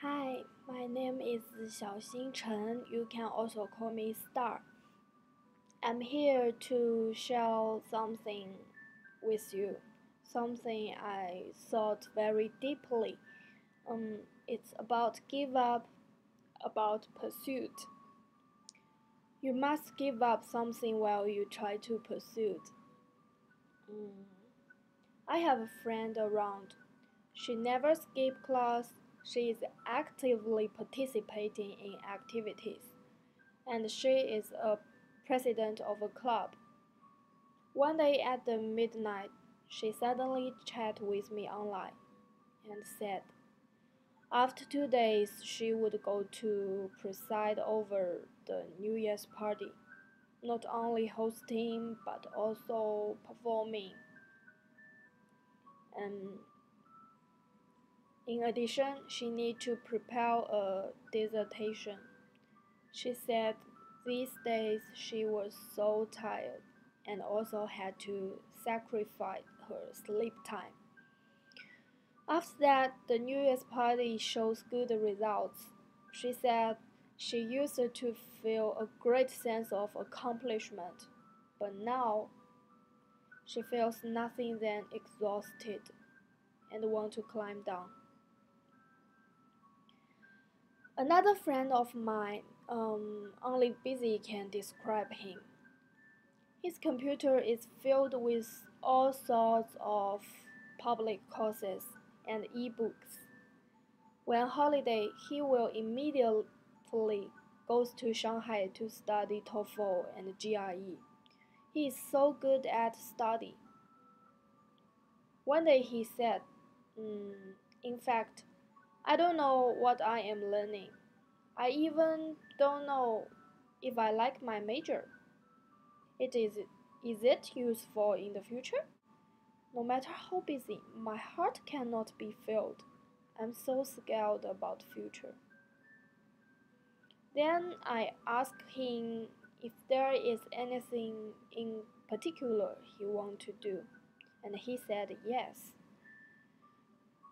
Hi, my name is Xiaoxing Cheng. You can also call me Star. I'm here to share something with you, something I thought very deeply. It's about give up, about pursuit. You must give up something while you try to pursue it. Mm. I have a friend around. She never skips class. She is actively participating in activities, and she is a president of a club. One day at the midnight, she suddenly chatted with me online and said after 2 days she would go to preside over the New Year's party, not only hosting but also performing. And in addition, she need to prepare a dissertation. She said these days she was so tired and also had to sacrifice her sleep time. After that, the New Year's party shows good results. She said she used to feel a great sense of accomplishment, but now she feels nothing than exhausted and want to climb down. Another friend of mine, only busy can describe him. His computer is filled with all sorts of public courses and e-books. When holiday, he will immediately goes to Shanghai to study TOEFL and GRE. He is so good at study. One day he said, in fact, I don't know what I am learning. I even don't know if I like my major. Is it useful in the future? No matter how busy, my heart cannot be filled. I'm so scared about future. Then I asked him if there is anything in particular he want to do, and he said yes.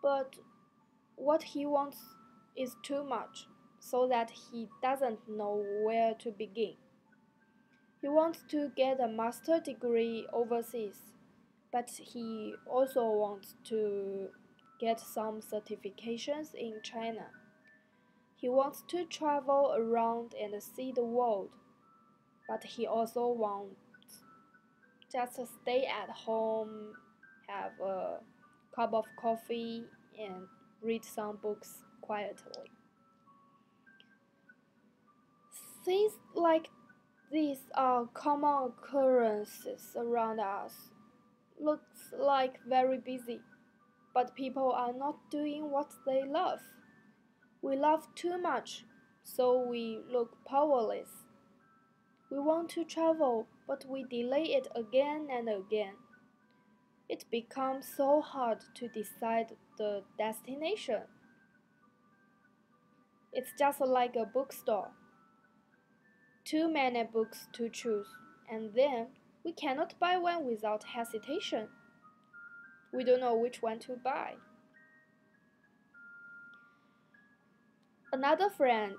But what he wants is too much, so that he doesn't know where to begin. He wants to get a master degree overseas, but he also wants to get some certifications in China. He wants to travel around and see the world, but he also wants just to stay at home, have a cup of coffee, and read some books quietly. Things like these are common occurrences around us. Looks like very busy, but people are not doing what they love. We love too much, so we look powerless. We want to travel, but we delay it again and again. It becomes so hard to decide the destination. It's just like a bookstore. Too many books to choose, and then we cannot buy one without hesitation. We don't know which one to buy. Another friend,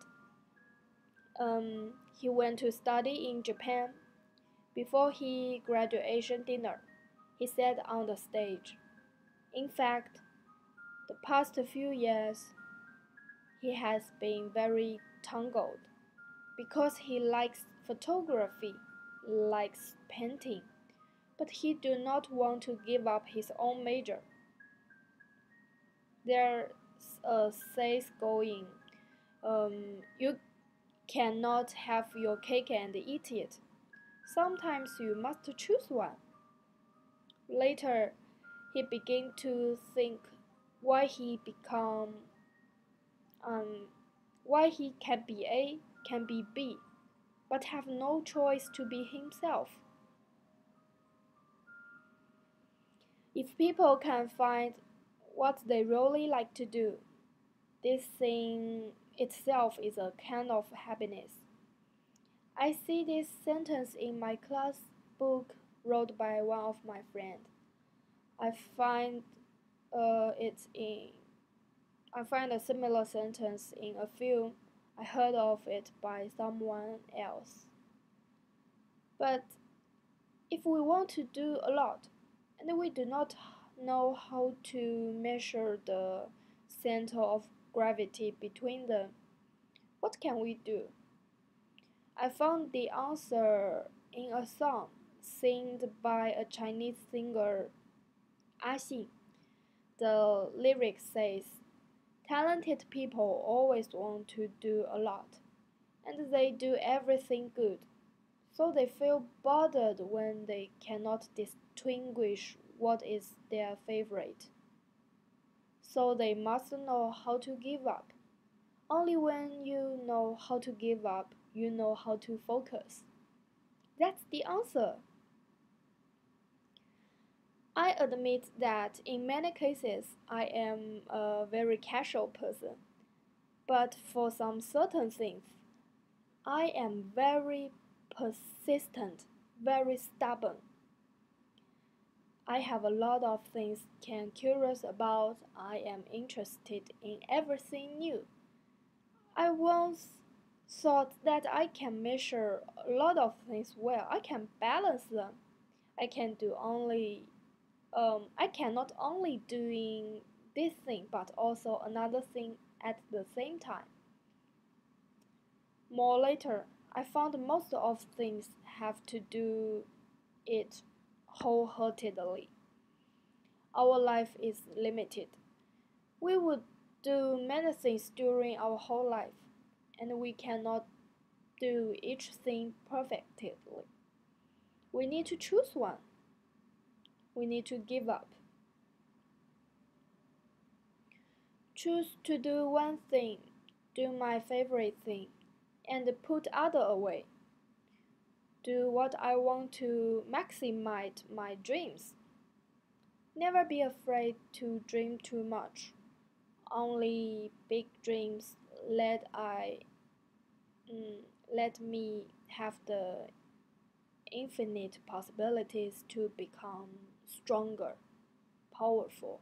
he went to study in Japan. Before his graduation dinner, he said on the stage, in fact, the past few years, he has been very tangled because he likes photography, likes painting, but he do not want to give up his own major. There's a saying going, you cannot have your cake and eat it. Sometimes you must choose one. Later, he began to think why he become why he can be A, can be B, but have no choice to be himself. If people can find what they really like to do, this thing itself is a kind of happiness. I see this sentence in my class book wrote by one of my friends. I find it in I find a similar sentence in a film. I heard of it by someone else. But if we want to do a lot, and we do not know how to measure the center of gravity between them, what can we do? I found the answer in a song sung by a Chinese singer, Xiaoxing. The lyric says, talented people always want to do a lot, and they do everything good, so they feel bothered when they cannot distinguish what is their favorite. So they must know how to give up. Only when you know how to give up, you know how to focus. That's the answer. I admit that in many cases I am a very casual person, but for some certain things, I am very persistent, very stubborn. I have a lot of things I'm curious about. I am interested in everything new. I once thought that I can measure a lot of things well. I can balance them. I can do only I cannot only doing this thing but also another thing at the same time. More later, I found most of things have to do it wholeheartedly. Our life is limited. We would do many things during our whole life, and we cannot do each thing perfectly. We need to choose one. We need to give up. Choose to do one thing, do my favorite thing, and put other away. Do what I want to maximize my dreams. Never be afraid to dream too much. Only big dreams let I let me have the infinite possibilities to become stronger, powerful.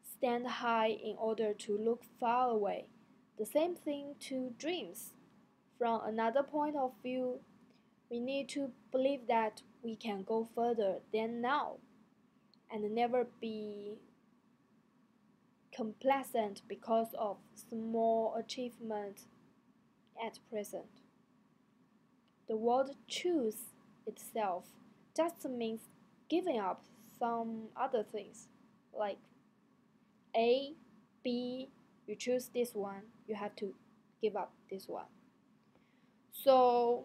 Stand high in order to look far away. The same thing to dreams. From another point of view, we need to believe that we can go further than now and never be complacent because of small achievements at present. The word choose itself just means giving up some other things like A, B, you choose this one, you have to give up this one. So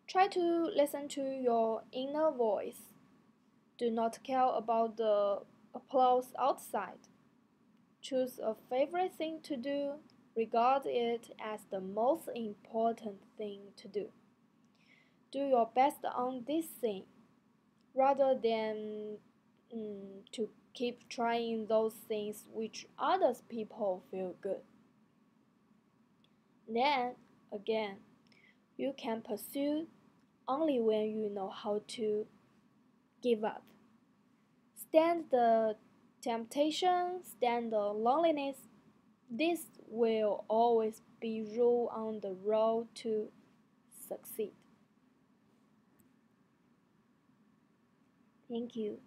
try to listen to your inner voice. Do not care about the applause outside. Choose a favorite thing to do, regard it as the most important thing to do. Do your best on this thing rather than to keep trying those things which others people feel good. Then, again, you can pursue only when you know how to give up. Stand the temptation, stand the loneliness. This will always be rule on the road to succeed. Thank you.